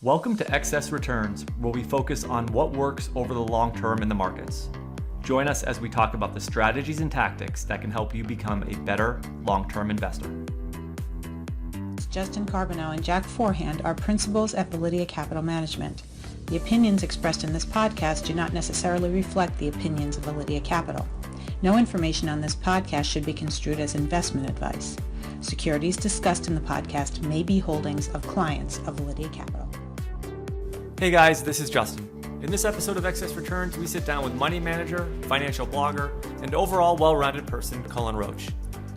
Welcome to Excess Returns, where we focus on what works over the long term in the markets. Join us as we talk about the strategies and tactics that can help you become a better long-term investor. Justin Carbonell and Jack Forehand are principals at Validia Capital Management. The opinions expressed in this podcast do not necessarily reflect the opinions of Validia Capital. No information on this podcast should be construed as investment advice. Securities discussed in the podcast may be holdings of clients of Validia Capital. Hey guys, this is Justin. In this episode of Excess Returns, we sit down with money manager, financial blogger, and overall well-rounded person, Cullen Roche.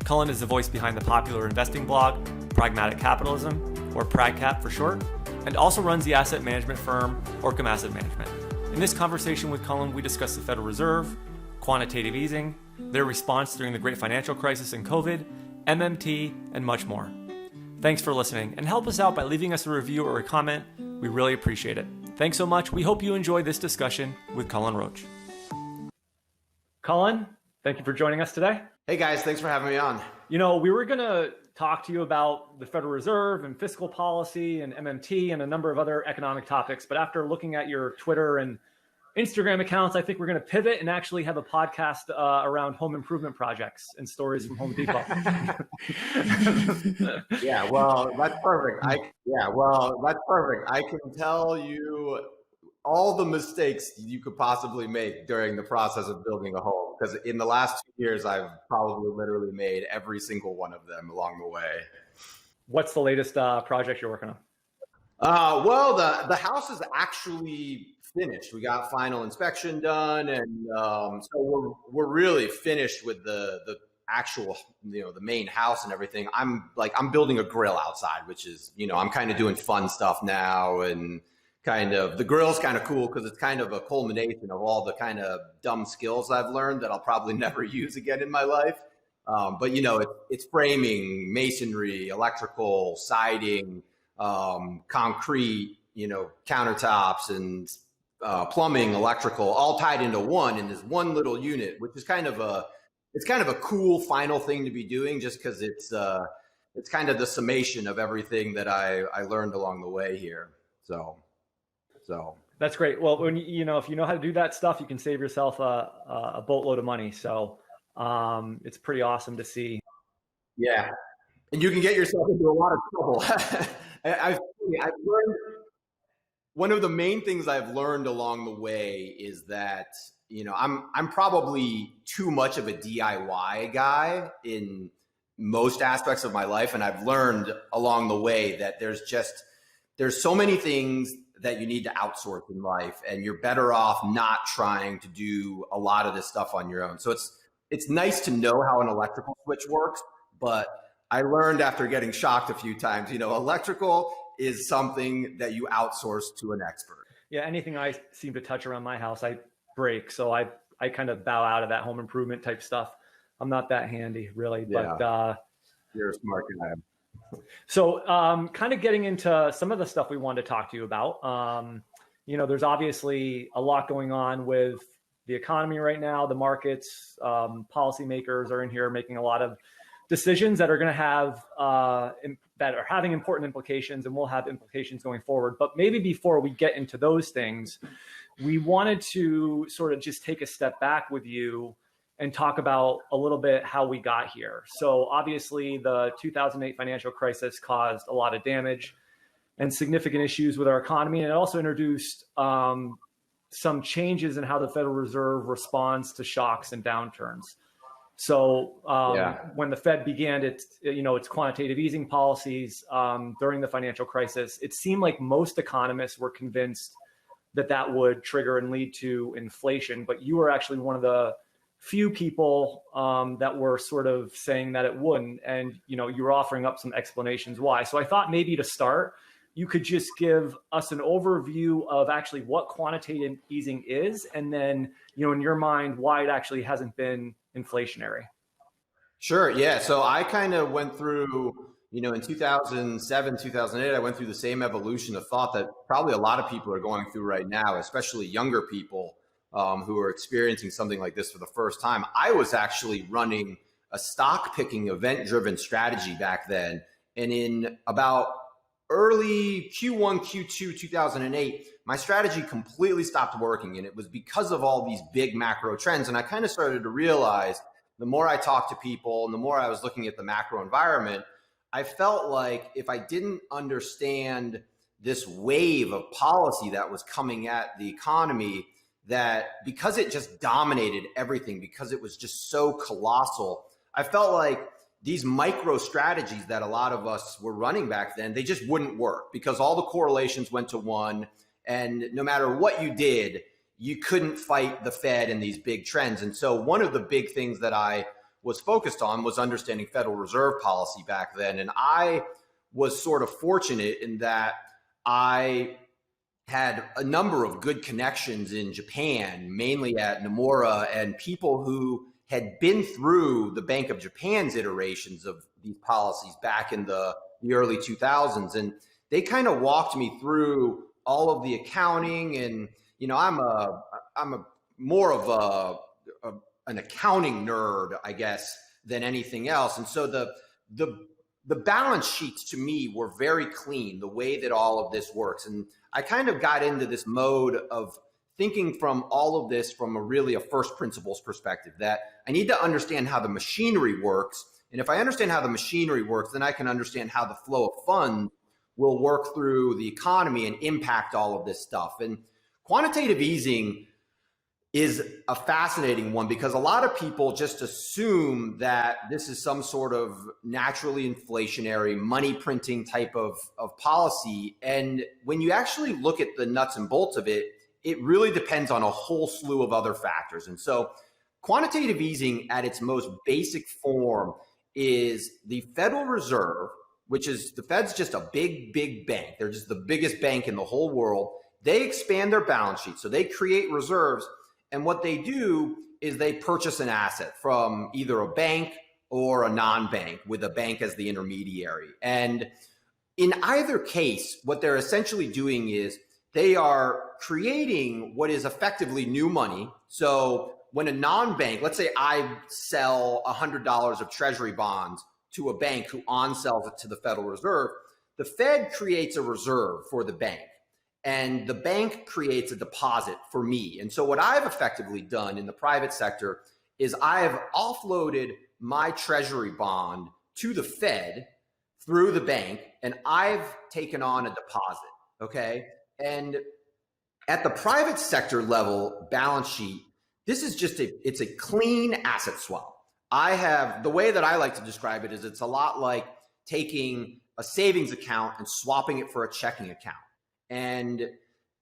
Cullen is the voice behind the popular investing blog, Pragmatic Capitalism, or PragCap for short, and also runs the asset management firm, Orcam Asset Management. In this conversation with Cullen, we discuss the Federal Reserve, quantitative easing, their response during the Great Financial Crisis and COVID, MMT, and much more. Thanks for listening, and help us out by leaving us a review or a comment. We really appreciate it. Thanks so much. We hope you enjoy this discussion with Cullen Roche. Cullen, thank you for joining us today. Hey guys, thanks for having me on. You know, we were going to talk to you about the Federal Reserve and fiscal policy and MMT and a number of other economic topics, but after looking at your Twitter and Instagram accounts, I think we're going to pivot and actually have a podcast around home improvement projects and stories from Home Depot. Yeah, well, that's perfect. That's perfect. I can tell you all the mistakes you could possibly make during the process of building a home, because in the last 2 years, I've probably literally made every single one of them along the way. What's the latest project you're working on? Well, the house is actually finished. We got final inspection done, and so we're really finished with the actual, the main house and everything. I'm building a grill outside, which is, I'm kind of doing fun stuff now, and kind of the grill's kind of cool because it's kind of a culmination of all the kind of dumb skills I've learned that I'll probably never use again in my life. But it's framing, masonry, electrical, siding, concrete, countertops, and plumbing, electrical, all tied into one in this one little unit, which is kind of a cool final thing to be doing, just because it's kind of the summation of everything that I learned along the way here. So that's great. Well, when if you know how to do that stuff, you can save yourself a boatload of money. So it's pretty awesome to see. Yeah, and you can get yourself into a lot of trouble. I've learned. One of the main things I've learned along the way is that, I'm probably too much of a DIY guy in most aspects of my life. And I've learned along the way that there's so many things that you need to outsource in life, and you're better off not trying to do a lot of this stuff on your own. So it's nice to know how an electrical switch works, but I learned after getting shocked a few times, electrical is something that you outsource to an expert. Yeah, anything I seem to touch around my house, I break. So I kind of bow out of that home improvement type stuff. I'm not that handy, really. Yeah. But you're a smart guy. So kind of getting into some of the stuff we wanted to talk to you about. There's obviously a lot going on with the economy right now, the markets, policymakers are in here making a lot of decisions that are going to have that are having important implications and will have implications going forward. But maybe before we get into those things, we wanted to sort of just take a step back with you and talk about a little bit how we got here. So obviously the 2008 financial crisis caused a lot of damage and significant issues with our economy. And it also introduced some changes in how the Federal Reserve responds to shocks and downturns. So when the Fed began its quantitative easing policies during the financial crisis, it seemed like most economists were convinced that would trigger and lead to inflation. But you were actually one of the few people that were sort of saying that it wouldn't. And, you were offering up some explanations why. So I thought maybe to start, you could just give us an overview of actually what quantitative easing is, and then, in your mind, why it actually hasn't been inflationary. Sure. Yeah. So I kind of went through, in 2007, 2008, I went through the same evolution of thought that probably a lot of people are going through right now, especially younger people who are experiencing something like this for the first time. I was actually running a stock picking event driven strategy back then. And in about early Q1, Q2, 2008, my strategy completely stopped working. And it was because of all these big macro trends. And I kind of started to realize the more I talked to people and the more I was looking at the macro environment, I felt like if I didn't understand this wave of policy that was coming at the economy, that because it just dominated everything, because it was just so colossal, I felt like these micro strategies that a lot of us were running back then, they just wouldn't work because all the correlations went to one. And no matter what you did, you couldn't fight the Fed and these big trends. And so one of the big things that I was focused on was understanding Federal Reserve policy back then. And I was sort of fortunate in that I had a number of good connections in Japan, mainly at Nomura, and people who had been through the Bank of Japan's iterations of these policies back in the early 2000s. And they kind of walked me through all of the accounting. And, you know, I'm more of an accounting nerd, I guess, than anything else. And so the balance sheets to me were very clean, the way that all of this works. And I kind of got into this mode of thinking from all of this from a first principles perspective, that I need to understand how the machinery works. And if I understand how the machinery works, then I can understand how the flow of funds will work through the economy and impact all of this stuff. And quantitative easing is a fascinating one because a lot of people just assume that this is some sort of naturally inflationary money printing type of policy. And when you actually look at the nuts and bolts of it, it really depends on a whole slew of other factors. And so quantitative easing at its most basic form is the Federal Reserve, which is the Fed's just a big, big bank. They're just the biggest bank in the whole world. They expand their balance sheet. So they create reserves. And what they do is they purchase an asset from either a bank or a non-bank with a bank as the intermediary. And in either case, what they're essentially doing is they are creating what is effectively new money. So when a non-bank, let's say I sell $100 of treasury bonds to a bank who on-sells it to the Federal Reserve, the Fed creates a reserve for the bank and the bank creates a deposit for me. And so what I've effectively done in the private sector is I've offloaded my treasury bond to the Fed through the bank and I've taken on a deposit, okay? And at the private sector level balance sheet, this is just it's a clean asset swap. The way that I like to describe it is it's a lot like taking a savings account and swapping it for a checking account. And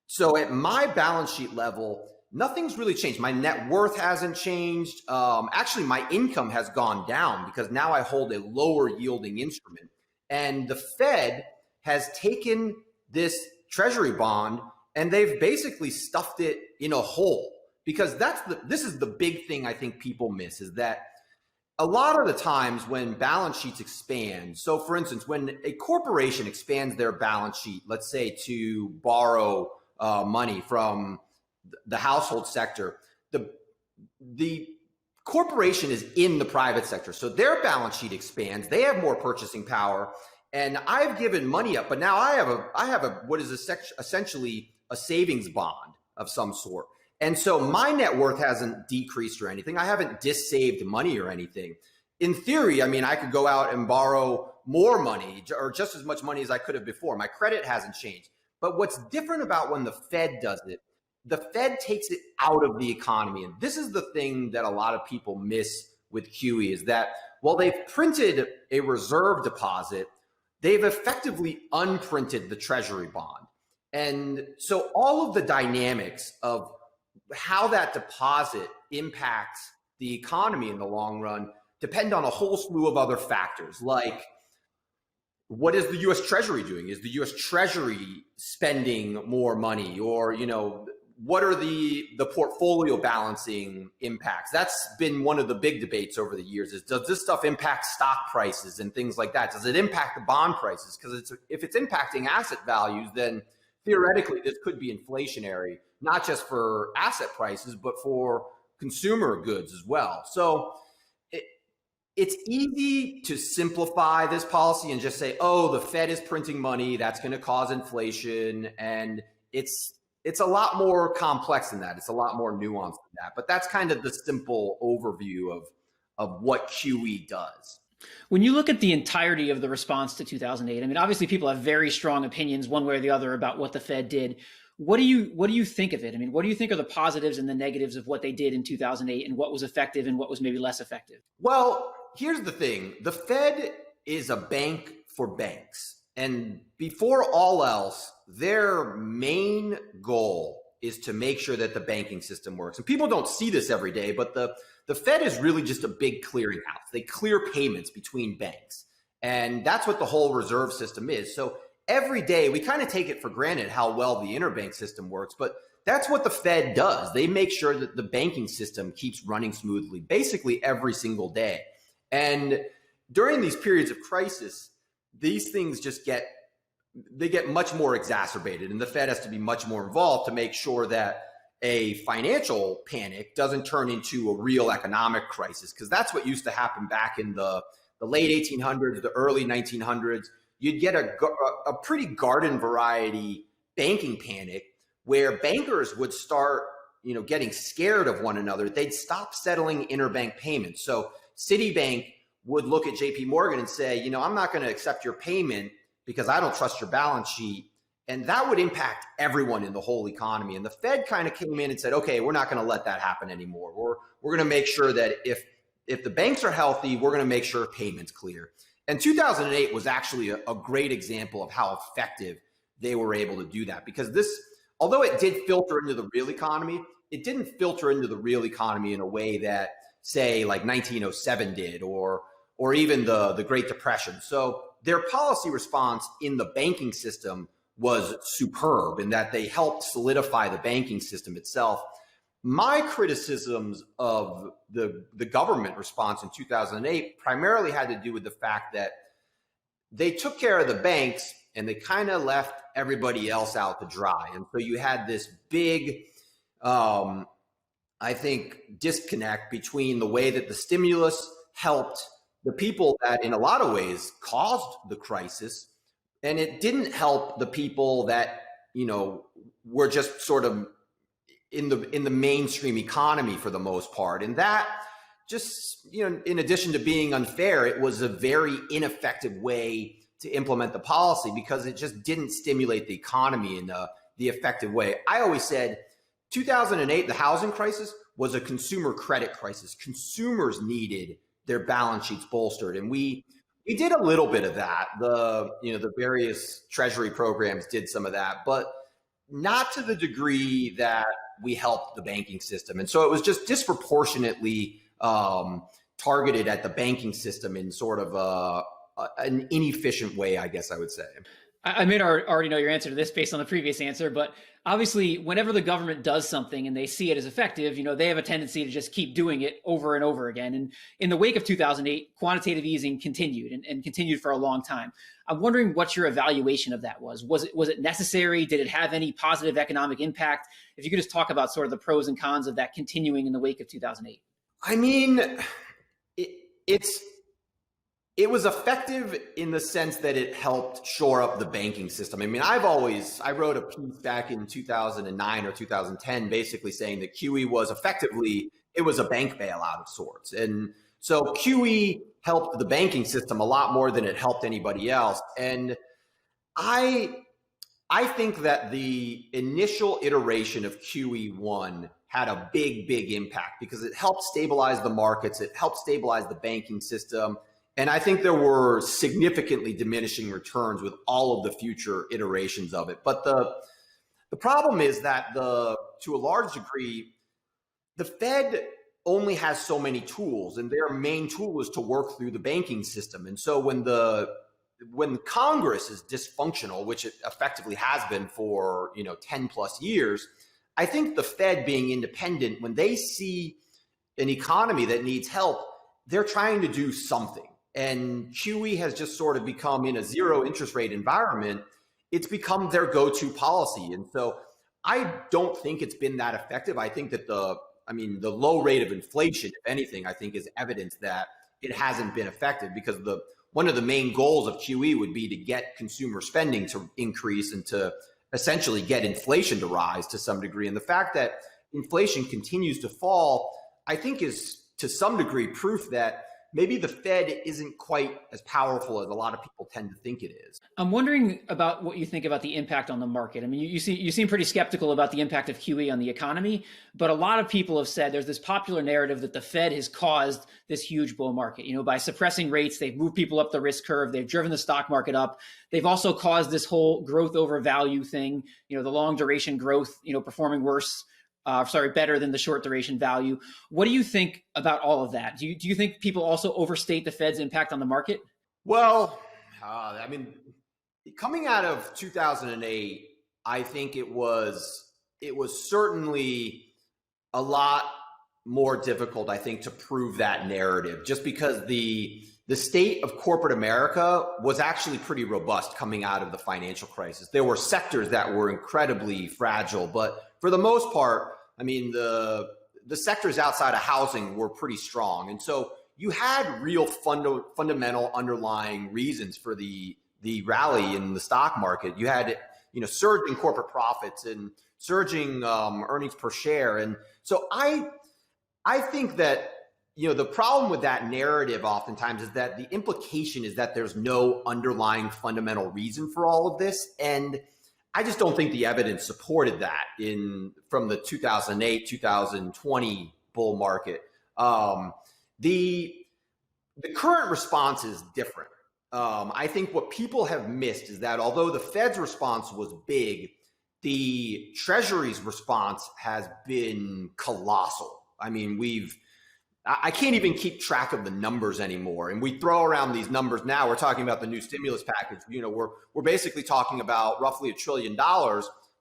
so at my balance sheet level, nothing's really changed. My net worth hasn't changed. Actually, my income has gone down because now I hold a lower yielding instrument. And the Fed has taken this treasury bond and they've basically stuffed it in a hole, because this is the big thing I think people miss, is that a lot of the times when balance sheets expand, so for instance, when a corporation expands their balance sheet, let's say to borrow money from the household sector, the corporation is in the private sector. So their balance sheet expands, they have more purchasing power, and I've given money up, but now I have a what is essentially a savings bond of some sort. And so my net worth hasn't decreased or anything. I haven't dissaved money or anything. In theory, I mean, I could go out and borrow more money or just as much money as I could have before. My credit hasn't changed. But what's different about when the Fed does it, the Fed takes it out of the economy. And this is the thing that a lot of people miss with QE, is that while they've printed a reserve deposit, they've effectively unprinted the treasury bond. And so all of the dynamics of how that deposit impacts the economy in the long run depend on a whole slew of other factors, like what is the U.S. Treasury doing? Is the U.S. Treasury spending more money? Or, you know, what are the portfolio balancing impacts? That's been one of the big debates over the years, is does this stuff impact stock prices and things like that? Does it impact the bond prices? Because if it's impacting asset values, then theoretically this could be inflationary, not just for asset prices, but for consumer goods as well. So it's easy to simplify this policy and just say, oh, the Fed is printing money, that's going to cause inflation. And it's a lot more complex than that. It's a lot more nuanced than that. But that's kind of the simple overview of what QE does. When you look at the entirety of the response to 2008, I mean, obviously people have very strong opinions one way or the other about what the Fed did. What do you think of it? I mean, what do you think are the positives and the negatives of what they did in 2008 and what was effective and what was maybe less effective? Well, here's the thing. The Fed is a bank for banks. And before all else, their main goal is to make sure that the banking system works. And people don't see this every day, but the Fed is really just a big clearinghouse. They clear payments between banks. And that's what the whole reserve system is. So every day we kind of take it for granted how well the interbank system works, but that's what the Fed does. They make sure that the banking system keeps running smoothly, basically every single day. And during these periods of crisis, these things just get much more exacerbated, and the Fed has to be much more involved to make sure that a financial panic doesn't turn into a real economic crisis, because that's what used to happen back in the late 1800s, the early 1900s. You'd get a pretty garden variety banking panic where bankers would start, getting scared of one another. They'd stop settling interbank payments. So Citibank would look at JP Morgan and say, I'm not going to accept your payment because I don't trust your balance sheet. And that would impact everyone in the whole economy. And the Fed kind of came in and said, okay, we're not going to let that happen anymore. We're going to make sure that if the banks are healthy, we're going to make sure payments clear. And 2008 was actually a great example of how effective they were able to do that, because although it did filter into the real economy, it didn't filter into the real economy in a way that, say, like 1907 did, or even the Great Depression. So their policy response in the banking system was superb in that they helped solidify the banking system itself. My criticisms of the government response in 2008 primarily had to do with the fact that they took care of the banks and they kind of left everybody else out to dry. And so you had this big, I think, disconnect between the way that the stimulus helped the people that in a lot of ways caused the crisis, and it didn't help the people that, were just sort of in the mainstream economy for the most part. And that just, in addition to being unfair, it was a very ineffective way to implement the policy because it just didn't stimulate the economy in the effective way. I always said 2008, the housing crisis, was a consumer credit crisis. Consumers needed their balance sheets bolstered. And we did a little bit of that. The various treasury programs did some of that, but not to the degree that we helped the banking system. And so it was just disproportionately targeted at the banking system in sort of an inefficient way, I guess I would say. I may already know your answer to this based on the previous answer, but obviously whenever the government does something and they see it as effective, they have a tendency to just keep doing it over and over again. And in the wake of 2008, quantitative easing continued and continued for a long time. I'm wondering what your evaluation of that was. Was it necessary? Did it have any positive economic impact? If you could just talk about sort of the pros and cons of that continuing in the wake of 2008. I mean, it was effective in the sense that it helped shore up the banking system. I mean, I wrote a piece back in 2009 or 2010, basically saying that QE was effectively, it was a bank bailout of sorts. And so QE helped the banking system a lot more than it helped anybody else. And I think that the initial iteration of QE1 had a big impact because it helped stabilize the markets. It helped stabilize the banking system. And I think there were significantly diminishing returns with all of the future iterations of it. But the problem is that to a large degree, the Fed only has so many tools, and their main tool is to work through the banking system. And so when Congress is dysfunctional, which it effectively has been for 10 plus years, I think the Fed being independent, when they see an economy that needs help, they're trying to do something. And QE has just sort of become, in a zero interest rate environment, it's become their go-to policy. And so I don't think it's been that effective. I think that the low rate of inflation, if anything, I think is evidence that it hasn't been effective, because one of the main goals of QE would be to get consumer spending to increase and to essentially get inflation to rise to some degree. And the fact that inflation continues to fall, I think, is to some degree proof that maybe the Fed isn't quite as powerful as a lot of people tend to think it is. I'm wondering about what you think about the impact on the market. I mean, you seem pretty skeptical about the impact of QE on the economy, but a lot of people have said there's this popular narrative that the Fed has caused this huge bull market. By suppressing rates, they've moved people up the risk curve, they've driven the stock market up. They've also caused this whole growth over value thing, the long duration growth, performing better than the short duration value. What do you think about all of that? Do you think people also overstate the Fed's impact on the market? Well, I mean, coming out of 2008, I think it was certainly a lot more difficult, I think, to prove that narrative, just because the state of corporate America was actually pretty robust coming out of the financial crisis. There were sectors that were incredibly fragile, but for the most part, I mean, the sectors outside of housing were pretty strong. And so you had real fundamental underlying reasons for the rally in the stock market. You had, surging corporate profits and surging earnings per share. And so I think that, the problem with that narrative oftentimes is that the implication is that there's no underlying fundamental reason for all of this. And I just don't think the evidence supported that from the 2008, 2020 bull market. The current response is different. I think what people have missed is that although the Fed's response was big, the Treasury's response has been colossal. I mean, I can't even keep track of the numbers anymore. And we throw around these numbers now. We're talking about the new stimulus package. We're basically talking about roughly $1 trillion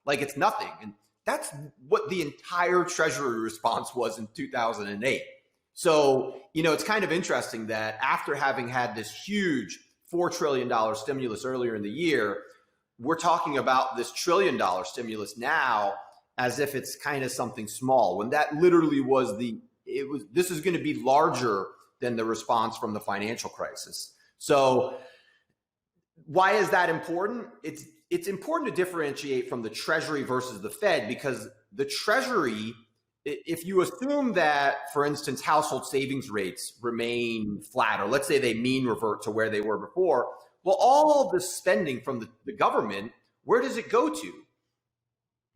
like it's nothing. And that's what the entire Treasury response was in 2008. So, it's kind of interesting that after having had this huge $4 trillion stimulus earlier in the year, we're talking about this $1 trillion stimulus now as if it's kind of something small, when that literally was this is going to be larger than the response from the financial crisis. So why is that important? It's important to differentiate from the Treasury versus the Fed, because the Treasury, if you assume that, for instance, household savings rates remain flat, or let's say they mean revert to where they were before, well, all of the spending from the government, where does it go to?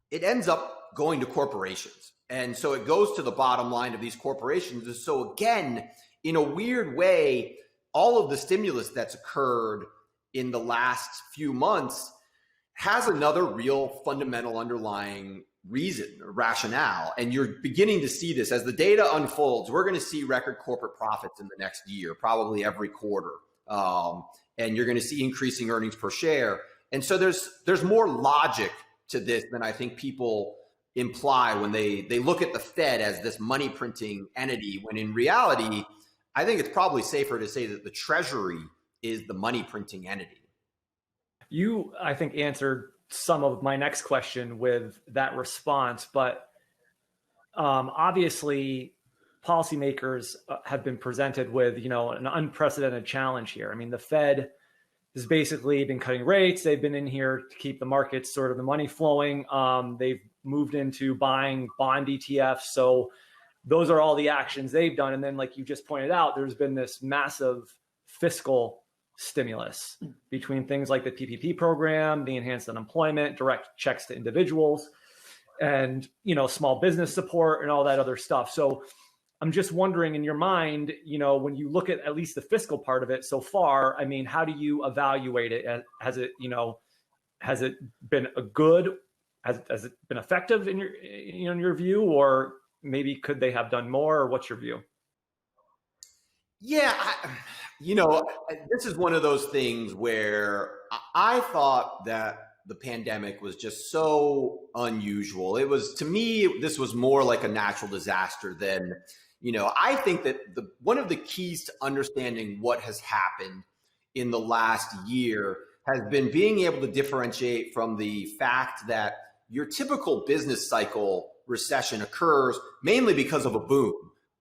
It ends up going to corporations. And so it goes to the bottom line of these corporations. And so again, in a weird way, all of the stimulus that's occurred in the last few months has another real fundamental underlying reason or rationale. And you're beginning to see this as the data unfolds. We're going to see record corporate profits in the next year, probably every quarter. And you're going to see increasing earnings per share. And so there's more logic to this than I think people imply when they look at the Fed as this money printing entity, when in reality, I think it's probably safer to say that the Treasury is the money printing entity. You, I think, answered some of my next question with that response, but obviously policymakers have been presented with, an unprecedented challenge here. I mean, the Fed has basically been cutting rates. They've been in here to keep the markets, sort of the money flowing. They've moved into buying bond ETFs. So those are all the actions they've done. And then, like you just pointed out, there's been this massive fiscal stimulus between things like the PPP program, the enhanced unemployment, direct checks to individuals, and, small business support and all that other stuff. So I'm just wondering, in your mind, when you look at least the fiscal part of it so far, I mean, how do you evaluate it? Has it been a good, has it been effective in your view, or maybe could they have done more, or what's your view? Yeah, this is one of those things where I thought that the pandemic was just so unusual. It was, to me, this was more like a natural disaster than, I think that one of the keys to understanding what has happened in the last year has been being able to differentiate from the fact that your typical business cycle recession occurs mainly because of a boom.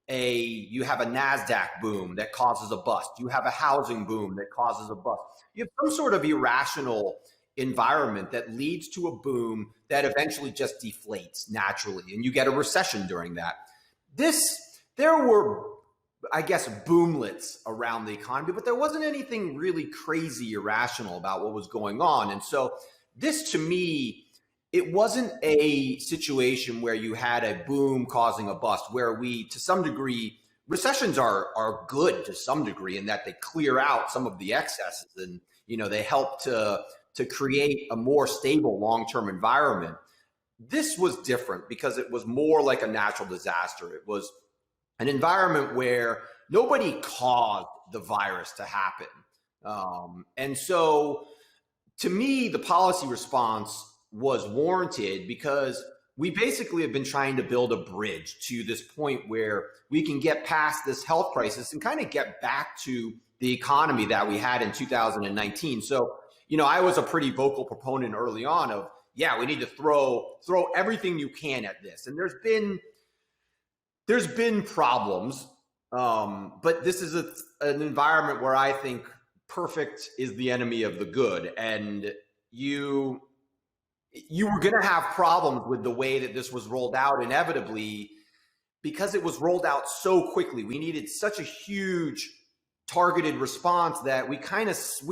you have a NASDAQ boom that causes a bust. You have a housing boom that causes a bust. You have some sort of irrational environment that leads to a boom that eventually just deflates naturally, and you get a recession during that. There were, I guess, boomlets around the economy, but there wasn't anything really crazy irrational about what was going on. And so this, to me, it wasn't a situation where you had a boom causing a bust, where we, to some degree, recessions are good to some degree in that they clear out some of the excesses, and they help to create a more stable long-term environment. This was different because it was more like a natural disaster. It was an environment where nobody caused the virus to happen. And so to me, the policy response was warranted because we basically have been trying to build a bridge to this point where we can get past this health crisis and kind of get back to the economy that we had in 2019. So, I was a pretty vocal proponent early on of, we need to throw everything you can at this. And there's been problems, but this is an environment where I think perfect is the enemy of the good. And you were going to have problems with the way that this was rolled out inevitably because it was rolled out so quickly. We needed such a huge targeted response that we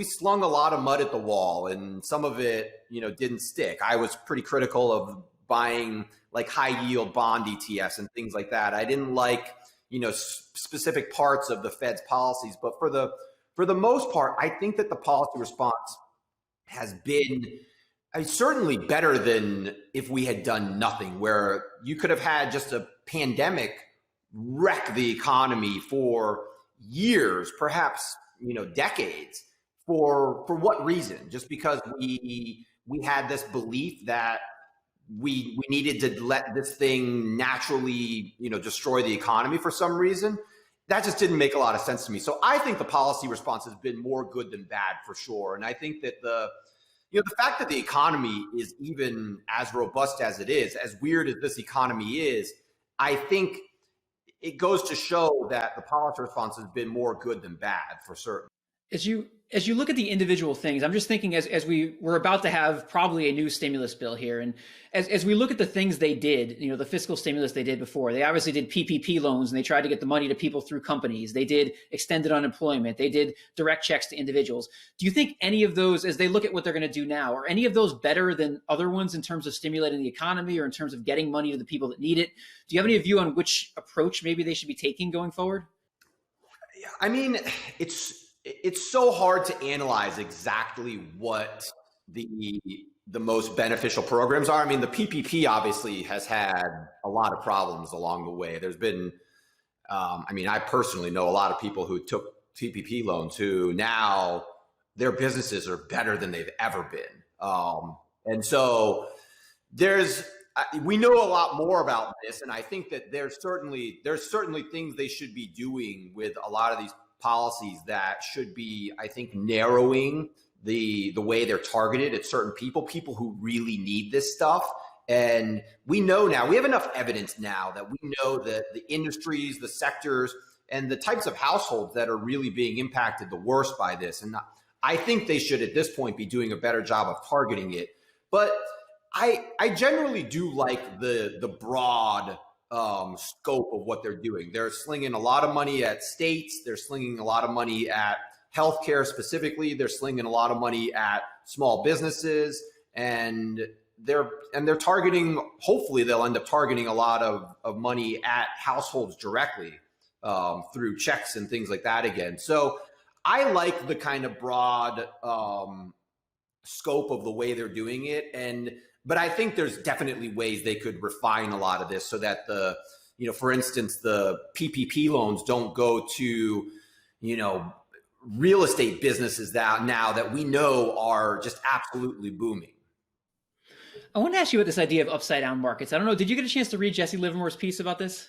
slung a lot of mud at the wall, and some of it, didn't stick. I was pretty critical of buying like high yield bond ETFs and things like that. I didn't like, specific parts of the Fed's policies, but for the most part, I think that the policy response has been certainly better than if we had done nothing, where you could have had just a pandemic wreck the economy for years, perhaps, decades. For what reason? Just because we had this belief that we needed to let this thing naturally, destroy the economy for some reason. That just didn't make a lot of sense to me. So I think the policy response has been more good than bad for sure. And I think that the fact that the economy is even as robust as it is, as weird as this economy is, I think it goes to show that the policy response has been more good than bad for certain. As you look at the individual things, I'm just thinking as we're about to have probably a new stimulus bill here. And as we look at the things they did, the fiscal stimulus they did before, they obviously did PPP loans and they tried to get the money to people through companies. They did extended unemployment. They did direct checks to individuals. Do you think any of those, as they look at what they're going to do now, are any of those better than other ones in terms of stimulating the economy or in terms of getting money to the people that need it? Do you have any view on which approach maybe they should be taking going forward? I mean, it's so hard to analyze exactly what the most beneficial programs are. I mean, the PPP obviously has had a lot of problems along the way. There's been, I personally know a lot of people who took PPP loans who now their businesses are better than they've ever been. And so we know a lot more about this. And I think that there's certainly things they should be doing with a lot of these policies that should be, I think, narrowing the way they're targeted at certain people who really need this stuff. And we know now, we have enough evidence now that we know that the industries, the sectors, and the types of households that are really being impacted the worst by this. And I think they should, at this point, be doing a better job of targeting it. But I generally do like the broad scope of what they're doing. They're slinging a lot of money at states. They're slinging a lot of money at healthcare specifically. They're slinging a lot of money at small businesses, and they're targeting. Hopefully, they'll end up targeting a lot of money at households directly through checks and things like that. Again, so I like the kind of broad scope of the way they're doing it, but I think there's definitely ways they could refine a lot of this so that for instance, the PPP loans don't go to, real estate businesses that we know are just absolutely booming. I want to ask you about this idea of upside down markets. I don't know. Did you get a chance to read Jesse Livermore's piece about this?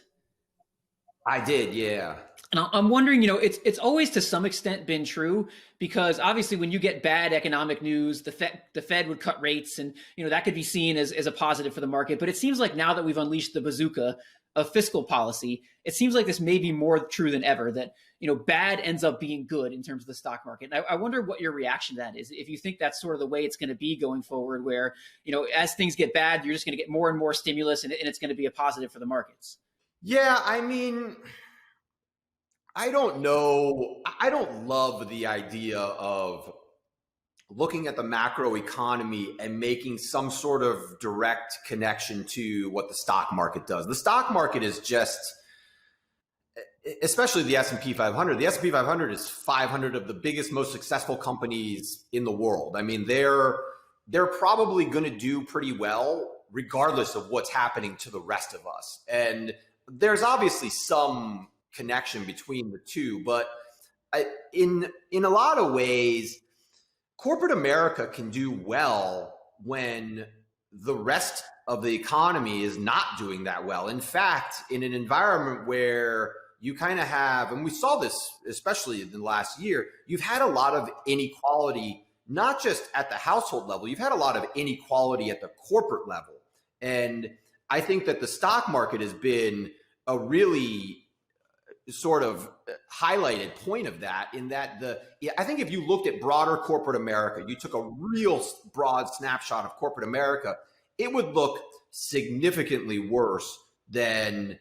I did, yeah. And I'm wondering, it's always to some extent been true, because obviously when you get bad economic news, the Fed would cut rates, and that could be seen as a positive for the market. But it seems like now that we've unleashed the bazooka of fiscal policy, it seems like this may be more true than ever, that bad ends up being good in terms of the stock market. And I wonder what your reaction to that is. If you think that's sort of the way it's going to be going forward, where as things get bad, you're just going to get more and more stimulus, and it's going to be a positive for the markets. Yeah, I mean, I don't know. I don't love the idea of looking at the macro economy and making some sort of direct connection to what the stock market does. The stock market is just, especially the S&P 500. The S&P 500 is 500 of the biggest, most successful companies in the world. I mean, they're probably going to do pretty well regardless of what's happening to the rest of us. And there's obviously some connection between the two, but in a lot of ways, corporate America can do well when the rest of the economy is not doing that well. In fact, in an environment where you kind of have, and we saw this especially in the last year, you've had a lot of inequality, not just at the household level, you've had a lot of inequality at the corporate level. And I think that the stock market has been a really sort of highlighted point of that, in that I think if you looked at broader corporate America, you took a real broad snapshot of corporate America, it would look significantly worse than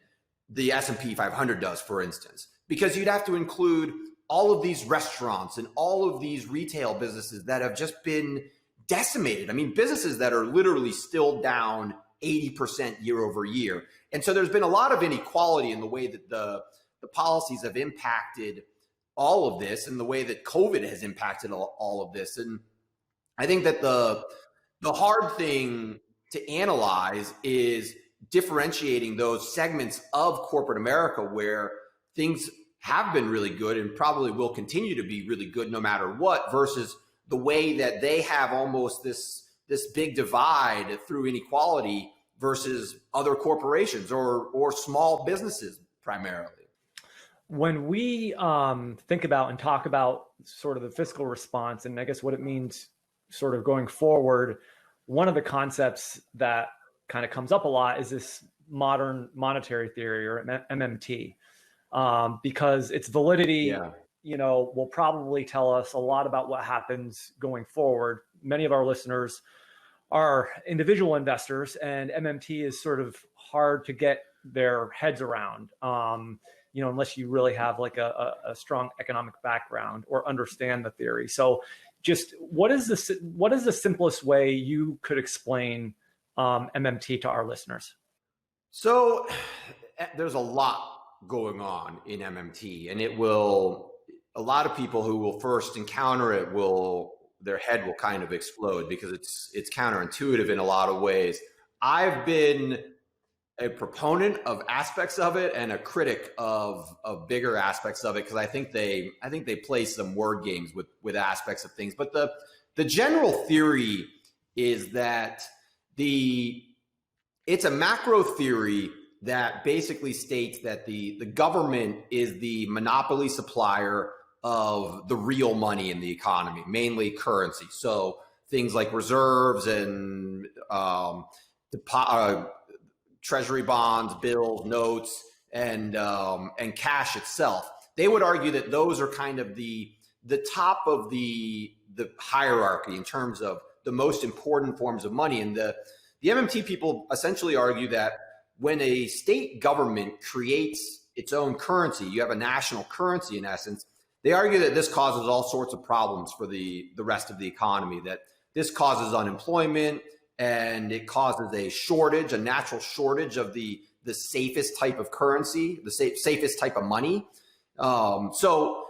the S&P 500 does, for instance, because you'd have to include all of these restaurants and all of these retail businesses that have just been decimated. I mean, businesses that are literally still down 80% year over year. And so there's been a lot of inequality in the way that the policies have impacted all of this, and the way that COVID has impacted all of this. And I think that the hard thing to analyze is differentiating those segments of corporate America where things have been really good and probably will continue to be really good no matter what, versus the way that they have almost this big divide through inequality versus other corporations or small businesses primarily. When we think about and talk about sort of the fiscal response, and I guess what it means sort of going forward, one of the concepts that kind of comes up a lot is this modern monetary theory, or MMT, because its validity, will probably tell us a lot about what happens going forward. Many of our listeners are individual investors, and MMT is sort of hard to get their heads around. Unless you really have like a strong economic background or understand the theory. So just what is the simplest way you could explain MMT to our listeners? So there's a lot going on in MMT, and a lot of people who will first encounter it their head will kind of explode, because it's counterintuitive in a lot of ways. I've been a proponent of aspects of it and a critic of bigger aspects of it, because I think they play some word games with aspects of things. But the general theory is that it's a macro theory that basically states that the government is the monopoly supplier of the real money in the economy, mainly currency. So things like reserves and treasury bonds, bills, notes, and cash itself. They would argue that those are kind of the top of the hierarchy in terms of the most important forms of money. And the MMT people essentially argue that when a state government creates its own currency, you have a national currency in essence. They argue that this causes all sorts of problems for the rest of the economy, that this causes unemployment, and it causes a natural shortage of the safest type of currency, the safest type of money. So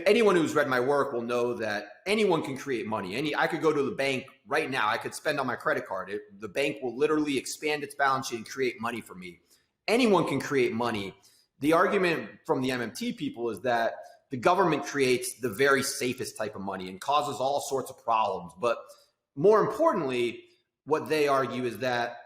anyone who's read my work will know that anyone can create money. I could go to the bank right now. I could spend on my credit card. The bank will literally expand its balance sheet and create money for me. Anyone can create money. The argument from the MMT people is that the government creates the very safest type of money and causes all sorts of problems. But more importantly, what they argue is that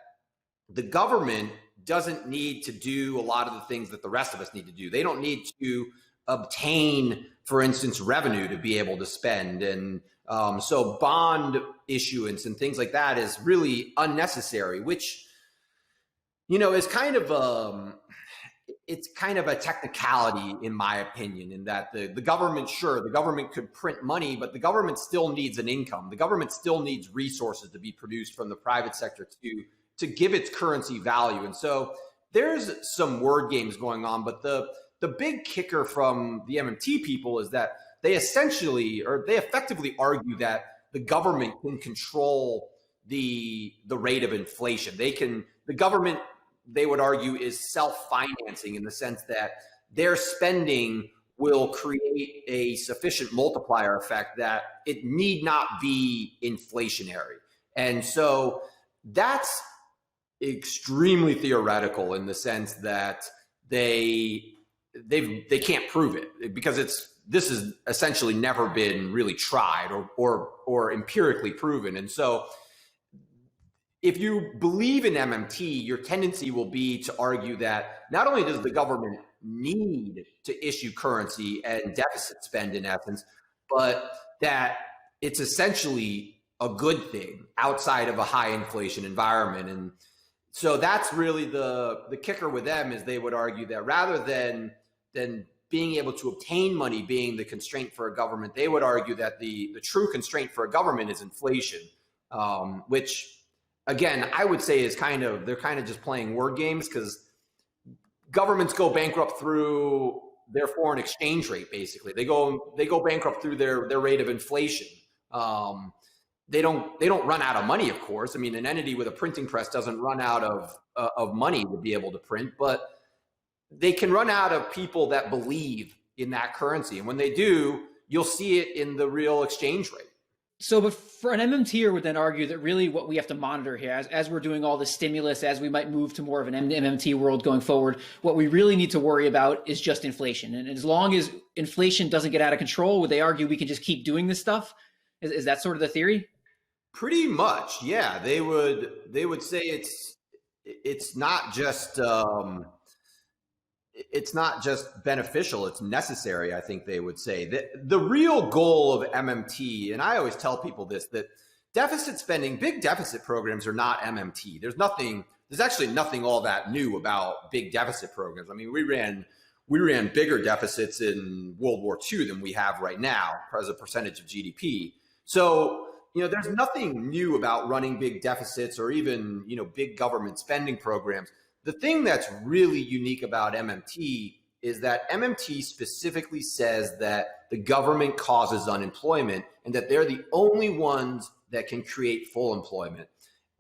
the government doesn't need to do a lot of the things that the rest of us need to do. They don't need to obtain, for instance, revenue to be able to spend. And so bond issuance and things like that is really unnecessary, which, is kind of it's kind of a technicality, in my opinion, in that the government, sure, the government could print money, but the government still needs an income. The government still needs resources to be produced from the private sector to give its currency value. And so there's some word games going on, but the big kicker from the MMT people is that they effectively argue that the government can control the rate of inflation. The government, they would argue, is self-financing in the sense that their spending will create a sufficient multiplier effect that it need not be inflationary. And so that's extremely theoretical in the sense that they can't prove it, because this has essentially never been really tried or empirically proven. And so if you believe in MMT, your tendency will be to argue that not only does the government need to issue currency and deficit spend in essence, but that it's essentially a good thing outside of a high inflation environment. And so that's really the kicker with them, is they would argue that rather than being able to obtain money being the constraint for a government, they would argue that the true constraint for a government is inflation, which, again, I would say they're kind of just playing word games, because governments go bankrupt through their foreign exchange rate. Basically, they go bankrupt through their rate of inflation. They don't run out of money, of course. I mean, an entity with a printing press doesn't run out of money to be able to print, but they can run out of people that believe in that currency. And when they do, you'll see it in the real exchange rate. So, but for an MMTer would then argue that really what we have to monitor here, as we're doing all this stimulus, as we might move to more of an MMT world going forward, what we really need to worry about is just inflation. And as long as inflation doesn't get out of control, would they argue we can just keep doing this stuff? Is that sort of the theory? Pretty much, yeah. They would say it's not just beneficial, it's necessary. I think they would say that the real goal of MMT, and I always tell people this, that deficit spending, big deficit programs are not MMT. There's actually nothing all that new about big deficit programs. I mean, we ran bigger deficits in World War II than we have right now as a percentage of GDP. So, there's nothing new about running big deficits or even, big government spending programs. The thing that's really unique about MMT is that MMT specifically says that the government causes unemployment and that they're the only ones that can create full employment.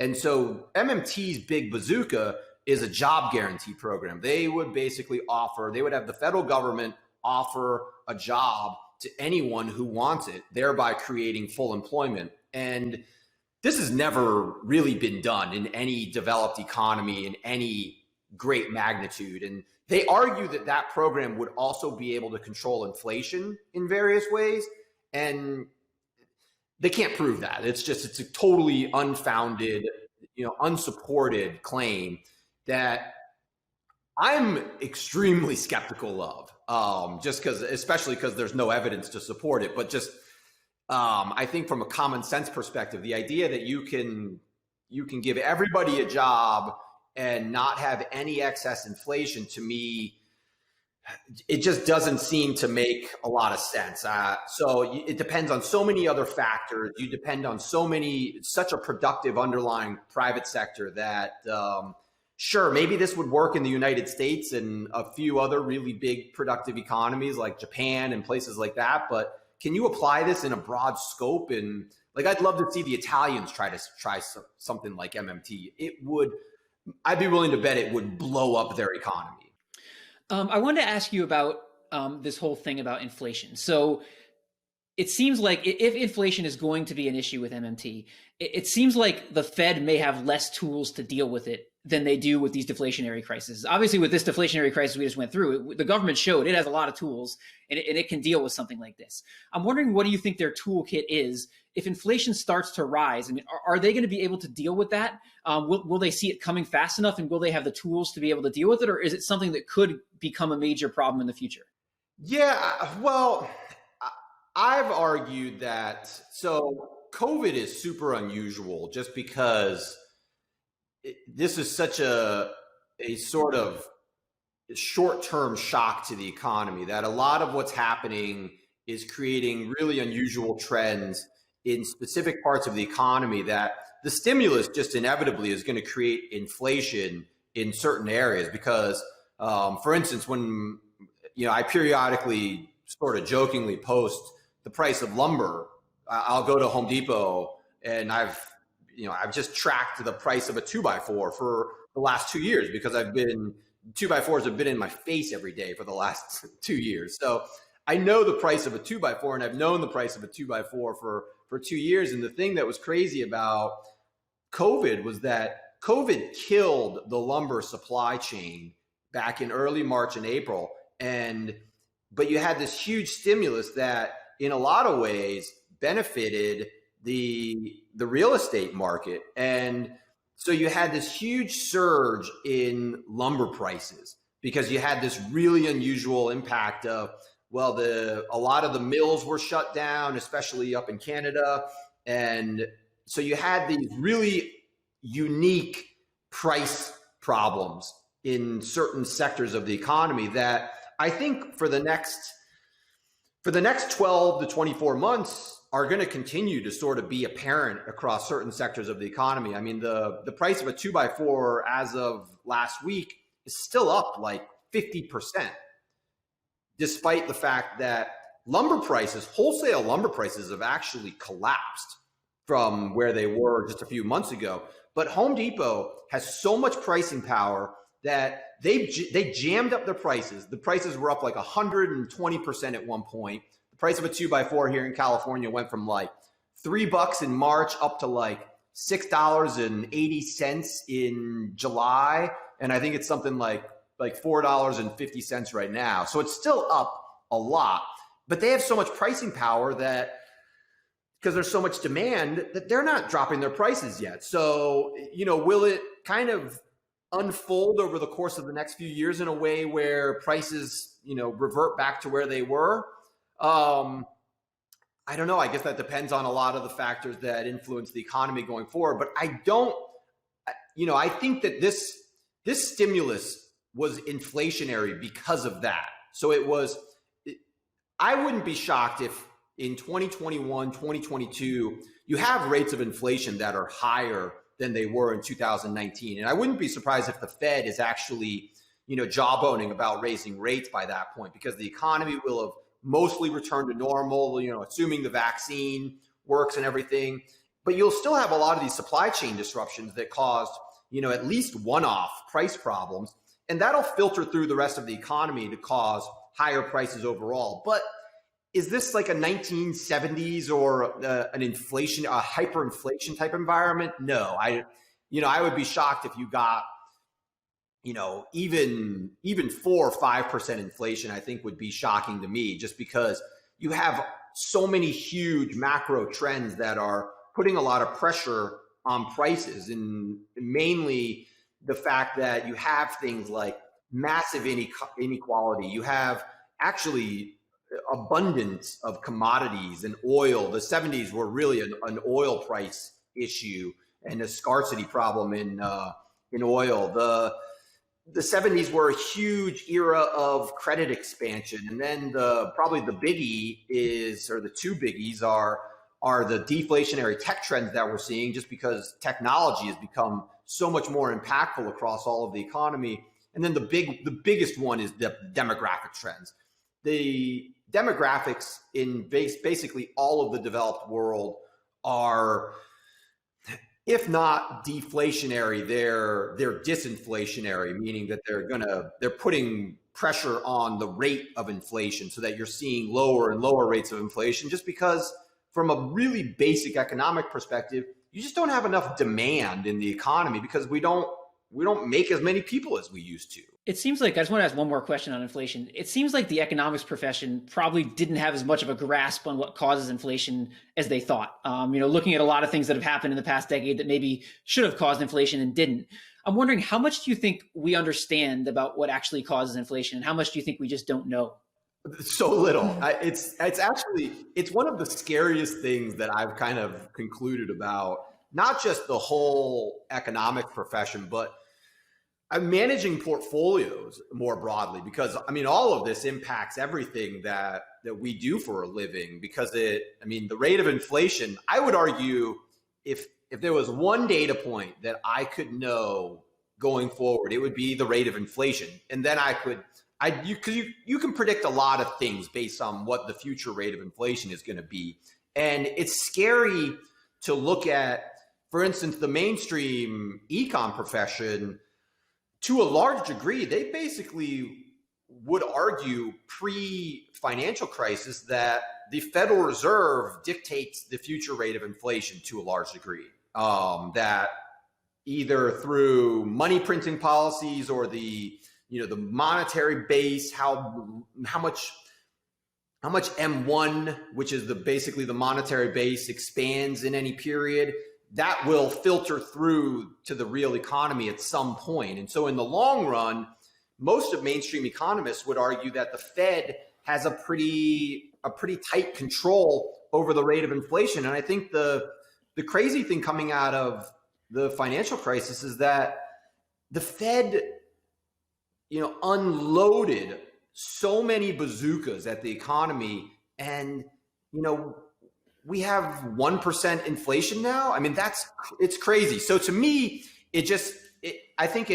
And so MMT's big bazooka is a job guarantee program. They would have the federal government offer a job to anyone who wants it, thereby creating full employment. And this has never really been done in any developed economy in any great magnitude. And they argue that program would also be able to control inflation in various ways. And they can't prove that. It's a totally unfounded, unsupported claim that I'm extremely skeptical of, especially because there's no evidence to support it. But just, I think from a common sense perspective, the idea that you can give everybody a job and not have any excess inflation, to me, it just doesn't seem to make a lot of sense. So it depends on so many other factors. You depend on such a productive underlying private sector that, sure, maybe this would work in the United States and a few other really big productive economies like Japan and places like that. But can you apply this in a broad scope? And I'd love to see the Italians try something like MMT. I'd be willing to bet it would blow up their economy. I wanted to ask you about this whole thing about inflation. So it seems like if inflation is going to be an issue with MMT, it seems like the Fed may have less tools to deal with it than they do with these deflationary crises. Obviously, with this deflationary crisis we just went through, the government showed it has a lot of tools and it can deal with something like this. I'm wondering, what do you think their toolkit is if inflation starts to rise? I mean, are they going to be able to deal with that? Will they see it coming fast enough, and will they have the tools to be able to deal with it? Or is it something that could become a major problem in the future? Yeah, well, I've argued that so COVID is super unusual just because this is such a sort of short-term shock to the economy that a lot of what's happening is creating really unusual trends in specific parts of the economy that the stimulus just inevitably is going to create inflation in certain areas because for instance when I periodically sort of jokingly post the price of lumber. I'll go to Home Depot and I've just tracked the price of a 2x4 for the last 2 years because 2x4s have been in my face every day for the last 2 years. So I know the price of a 2x4 and I've known the price of a 2x4 for 2 years. And the thing that was crazy about COVID was that COVID killed the lumber supply chain back in early March and April. But you had this huge stimulus that in a lot of ways benefited the real estate market. And so you had this huge surge in lumber prices because you had this really unusual impact of, well, a lot of the mills were shut down, especially up in Canada. And so you had these really unique price problems in certain sectors of the economy that I think for the next 12 to 24 months are going to continue to sort of be apparent across certain sectors of the economy. I mean, the price of a 2x4 as of last week is still up like 50%, despite the fact that wholesale lumber prices have actually collapsed from where they were just a few months ago. But Home Depot has so much pricing power that they jammed up their prices. The prices were up like 120% at one point. The price of a 2x4 here in California went from like $3 in March up to like $6.80 in July. And I think it's something like $4.50 right now. So it's still up a lot, but they have so much pricing power that because there's so much demand that they're not dropping their prices yet. So, will it kind of unfold over the course of the next few years in a way where prices, revert back to where they were? I don't know. I guess that depends on a lot of the factors that influence the economy going forward. But I think that this stimulus was inflationary because of that. So I wouldn't be shocked if in 2021, 2022, you have rates of inflation that are higher than they were in 2019. And I wouldn't be surprised if the Fed is actually, jawboning about raising rates by that point, because the economy will have mostly returned to normal, assuming the vaccine works and everything. But you'll still have a lot of these supply chain disruptions that caused, at least one-off price problems. And that'll filter through the rest of the economy to cause higher prices overall. But is this like a 1970s or a hyperinflation type environment? No, I would be shocked if you got, even 4 or 5% inflation. I think would be shocking to me, just because you have so many huge macro trends that are putting a lot of pressure on prices, and mainly the fact that you have things like massive inequality. You have actually abundance of commodities and oil. The 70s were really an oil price issue and a scarcity problem in oil. The 70s were a huge era of credit expansion, and then probably the biggie or the two biggies are the deflationary tech trends that we're seeing, just because technology has become so much more impactful across all of the economy. And then the biggest one is the demographic trends. The demographics in basically all of the developed world are, if not deflationary, they're disinflationary, meaning that they're putting pressure on the rate of inflation, so that you're seeing lower and lower rates of inflation, just because from a really basic economic perspective, you just don't have enough demand in the economy because we don't make as many people as we used to. It seems like, I just want to ask one more question on inflation. It seems like the economics profession probably didn't have as much of a grasp on what causes inflation as they thought. Looking at a lot of things that have happened in the past decade that maybe should have caused inflation and didn't. I'm wondering, how much do you think we understand about what actually causes inflation, and how much do you think we just don't know? So little. It's one of the scariest things that I've kind of concluded about not just the whole economic profession, but I'm managing portfolios more broadly, because I mean, all of this impacts everything that we do for a living, because the rate of inflation, I would argue, if there was one data point that I could know going forward, it would be the rate of inflation. And then you can predict a lot of things based on what the future rate of inflation is going to be. And it's scary to look at, for instance, the mainstream econ profession. To a large degree, they basically would argue pre-financial crisis that the Federal Reserve dictates the future rate of inflation to a large degree. That either through money printing policies or the monetary base, how much M1, which is basically the monetary base, expands in any period, that will filter through to the real economy at some point. And so in the long run, most of mainstream economists would argue that the Fed has a pretty tight control over the rate of inflation. And I think the crazy thing coming out of the financial crisis is that the Fed, unloaded so many bazookas at the economy, and we have 1% inflation now. I mean, it's crazy. So to me, I think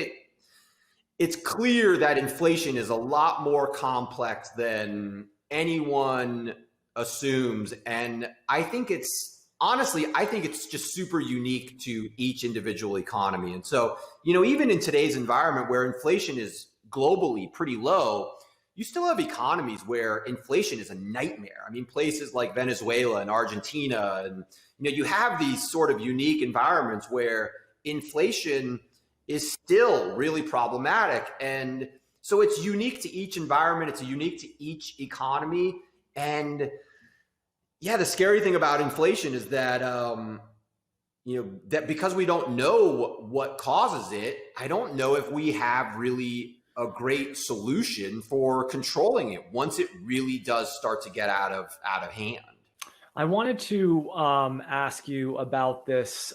it's clear that inflation is a lot more complex than anyone assumes. And I think it's just super unique to each individual economy. And so, even in today's environment where inflation is globally pretty low, you still have economies where inflation is a nightmare. I mean, places like Venezuela and Argentina, and you have these sort of unique environments where inflation is still really problematic. And so it's unique to each environment. It's unique to each economy. And yeah, the scary thing about inflation is that, that because we don't know what causes it, I don't know if we have really a great solution for controlling it once it really does start to get out of hand. I wanted to ask you about this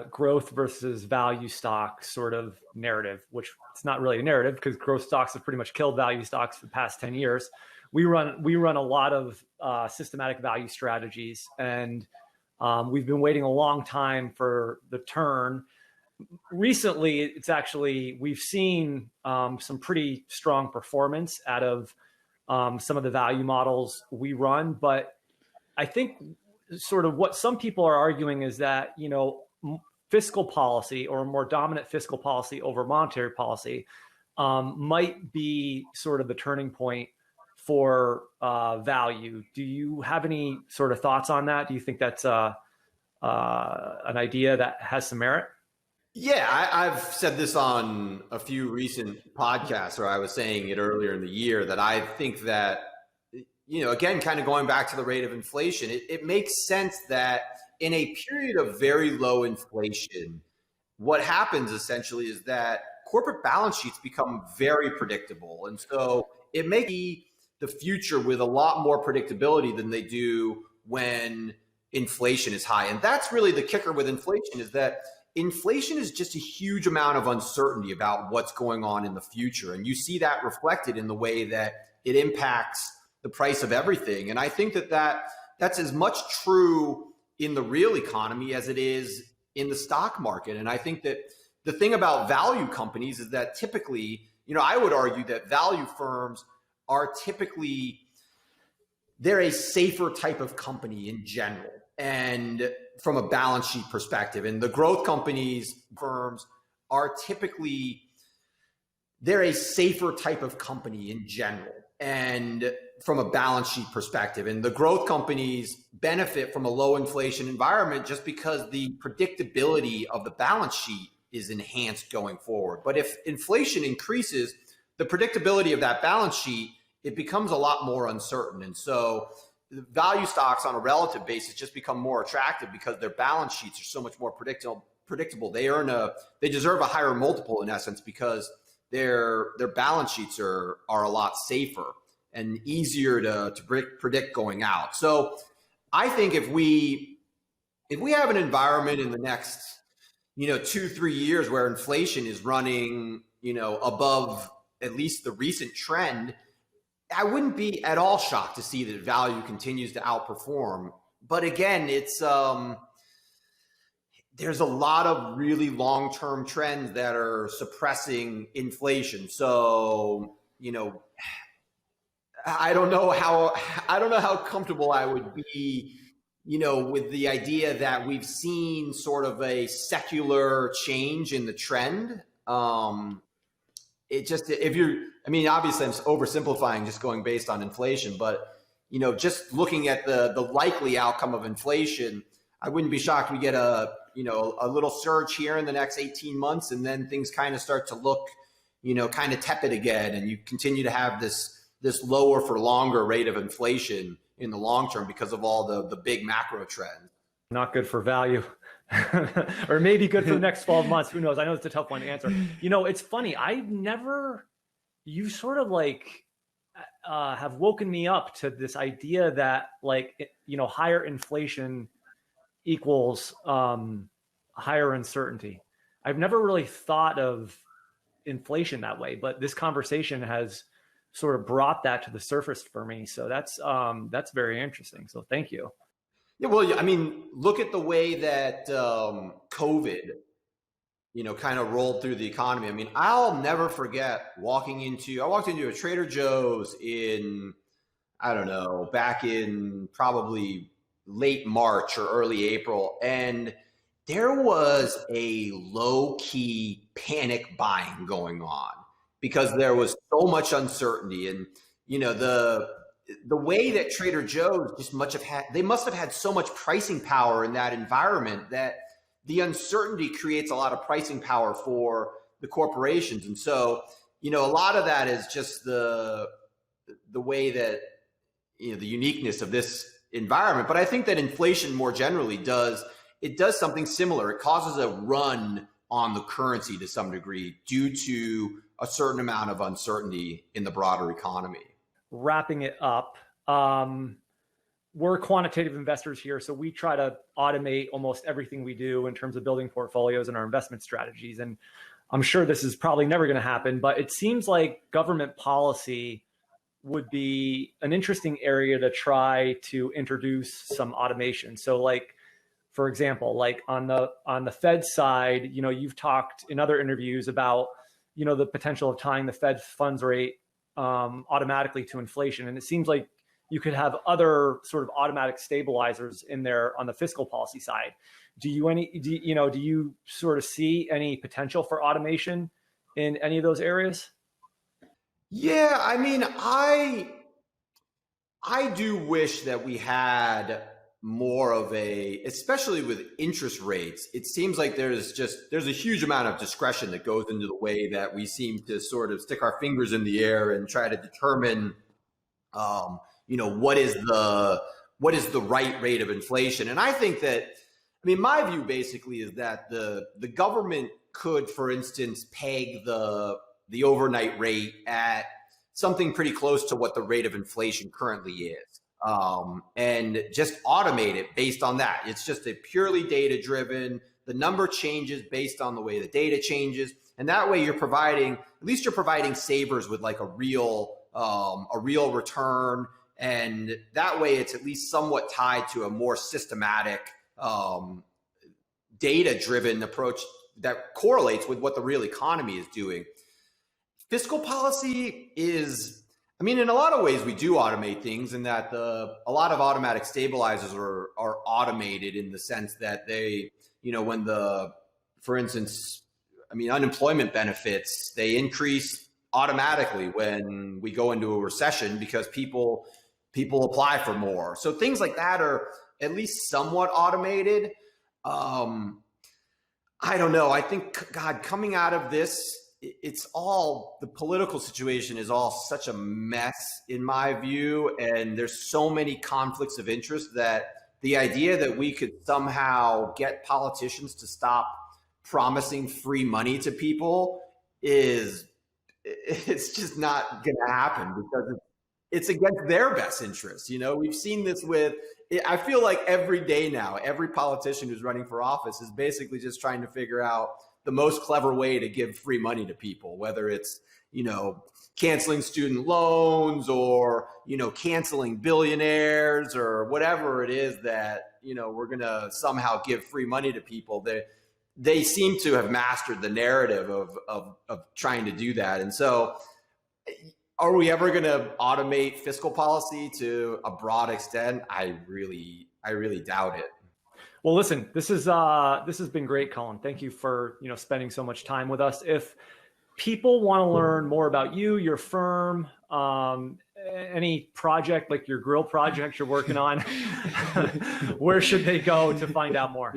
growth versus value stock sort of narrative, which it's not really a narrative because growth stocks have pretty much killed value stocks for the past 10 years. We run a lot of systematic value strategies, and we've been waiting a long time for the turn. Recently, we've seen some pretty strong performance out of some of the value models we run. But I think sort of what some people are arguing is that, fiscal policy or a more dominant fiscal policy over monetary policy might be sort of the turning point for value. Do you have any sort of thoughts on that? Do you think that's an idea that has some merit? Yeah, I've said this on a few recent podcasts, or I was saying it earlier in the year, that I think that, again, kind of going back to the rate of inflation, it makes sense that in a period of very low inflation, what happens essentially is that corporate balance sheets become very predictable. And so it may be the future with a lot more predictability than they do when inflation is high. And that's really the kicker with inflation, is that inflation is just a huge amount of uncertainty about what's going on in the future. And you see that reflected in the way that it impacts the price of everything. And I think that's as much true in the real economy as it is in the stock market. And I think that the thing about value companies is that typically, I would argue that value firms are typically, they're a safer type of company in general, and from a balance sheet perspective. And the growth firms are typically, they're a safer type of company in general, and from a balance sheet perspective. And the growth companies benefit from a low inflation environment just because the predictability of the balance sheet is enhanced going forward. But if inflation increases, the predictability of that balance sheet, it becomes a lot more uncertain. And so value stocks on a relative basis just become more attractive because their balance sheets are so much more predictable. They deserve a higher multiple in essence because their balance sheets are a lot safer. and easier to predict going out. So I think if we have an environment in the next 2-3 years where inflation is running above at least the recent trend, I wouldn't be at all shocked to see that value continues to outperform. But again, it's there's a lot of really long-term trends that are suppressing inflation. So, I don't know how comfortable I would be, with the idea that we've seen sort of a secular change in the trend. Obviously I'm oversimplifying just going based on inflation, but, just looking at the likely outcome of inflation, I wouldn't be shocked we get a little surge here in the next 18 months, and then things kind of start to look, kind of tepid again, and you continue to have this lower for longer rate of inflation in the long term because of all the big macro trends. Not good for value. Or maybe good for the next 12 months. Who knows? I know it's a tough one to answer. It's funny. You sort of have woken me up to this idea that higher inflation equals higher uncertainty. I've never really thought of inflation that way, but this conversation has sort of brought that to the surface for me. So that's very interesting. So thank you. Yeah, well, look at the way that COVID, kind of rolled through the economy. I'll never forget I walked into a Trader Joe's in, I don't know, back in probably late March or early April, and there was a low-key panic buying going on because there was so much uncertainty. And the way that Trader Joe's must have had so much pricing power in that environment that the uncertainty creates a lot of pricing power for the corporations. And so, a lot of that is just the way that, the uniqueness of this environment. But I think that inflation more generally does something similar. It causes a run on the currency to some degree due to a certain amount of uncertainty in the broader economy. Wrapping it up, we're quantitative investors here, so we try to automate almost everything we do in terms of building portfolios and our investment strategies. And I'm sure this is probably never going to happen, but it seems like government policy would be an interesting area to try to introduce some automation. So for example, on the Fed side, you've talked in other interviews about, the potential of tying the Fed funds rate automatically to inflation. And it seems like you could have other sort of automatic stabilizers in there on the fiscal policy side. Do you sort of see any potential for automation in any of those areas? Yeah, I do wish that we had more of especially with interest rates, it seems like there's a huge amount of discretion that goes into the way that we seem to sort of stick our fingers in the air and try to determine, what is the right rate of inflation. And I think that, my view basically is that the government could, for instance, peg the overnight rate at something pretty close to what the rate of inflation currently is. And just automate it based on that. It's just a purely data driven. The number changes based on the way the data changes. And that way you're providing savers with a real return. And that way it's at least somewhat tied to a more systematic, data driven approach that correlates with what the real economy is doing. Fiscal policy is, in a lot of ways, we do automate things, in that a lot of automatic stabilizers are automated in the sense that they, for instance, unemployment benefits, they increase automatically when we go into a recession because people apply for more. So things like that are at least somewhat automated. I don't know. I think, coming out of this, the political situation is all such a mess in my view. And there's so many conflicts of interest that the idea that we could somehow get politicians to stop promising free money to people it's just not going to happen, because it's against their best interest. We've seen this I feel like every day now, every politician who's running for office is basically just trying to figure out the most clever way to give free money to people, whether it's, canceling student loans or, canceling billionaires or whatever it is that, we're going to somehow give free money to people. They seem to have mastered the narrative of trying to do that. And so are we ever going to automate fiscal policy to a broad extent? I really doubt it. Well, listen, this has been great, Cullen. Thank you for, spending so much time with us. If people want to learn more about you, your firm, any project like your grill project you're working on, where should they go to find out more?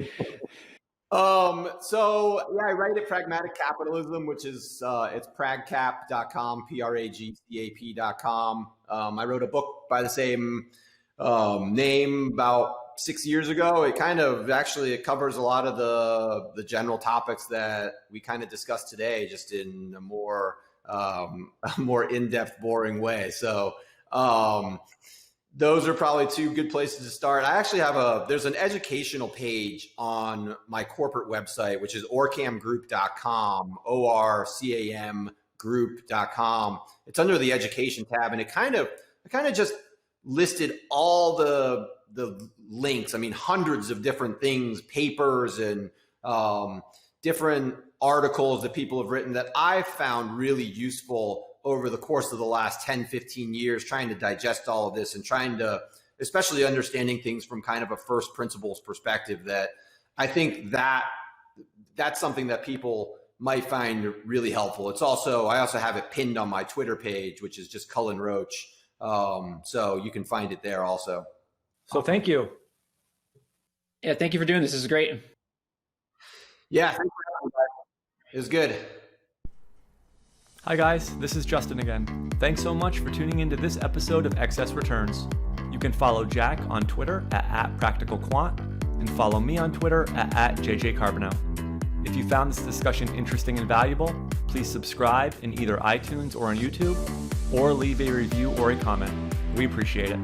I write at Pragmatic Capitalism, which is, it's pragcap.com, pragcap.com. I wrote a book by the same, name about 6 years ago. It covers a lot of the general topics that we kind of discussed today, just in a more in-depth, boring way. So, those are probably two good places to start. I actually there's an educational page on my corporate website, which is orcamgroup.com, ORCAM group.com. It's under the education tab. And I kind of just listed all the links. I mean, hundreds of different things, papers and different articles that people have written that I found really useful over the course of the last 10, 15 years, trying to digest all of this and trying to, especially understanding things from kind of a first principles perspective, that I think that's something that people might find really helpful. I also have it pinned on my Twitter page, which is just Cullen Roche. So you can find it there also. So thank you. Yeah, thank you for doing this. This is great. Yeah, thanks for having me. It was good. Hi guys, this is Justin again. Thanks so much for tuning into this episode of Excess Returns. You can follow Jack on Twitter at @PracticalQuant and follow me on Twitter at JJCarbonell. If you found this discussion interesting and valuable, please subscribe in either iTunes or on YouTube, or leave a review or a comment. We appreciate it.